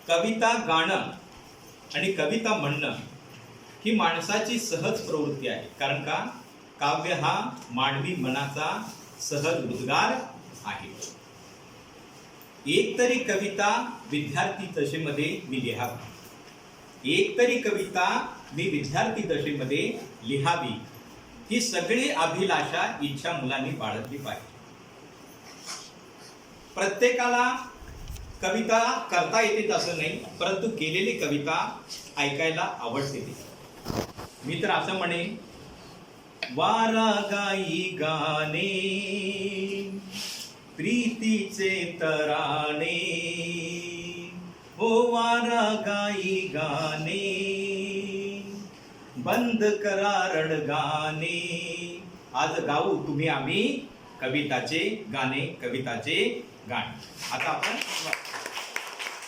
कविता गाणं आणि कविता म्हणणं ही माणसाची सहज प्रवृत्ती आहे. कारण का काव्य हा मानवी मनाचा सहज उद्गार आहे. एक तरी कविता विद्यार्थी दशेमध्ये मी लिहावी, एक तरी कविता मी विद्यार्थी दशेमध्ये लिहावी, ही सगळी अभिलाषा इच्छा मुलांनी बाळगली पाहिजे. प्रत्येकाला कविता करता येते असं नाही, परंतु केलेली कविता ऐकायला आवडते. मी तर असं म्हणेन, वारा गाई गाणे प्रीतीचे तराणे, हो वारा गाई गाणे बंद करा रडगाणे. आज गाऊ तुम्ही आम्ही कविताचे गाणे, कविताचे गाणे. आता आपण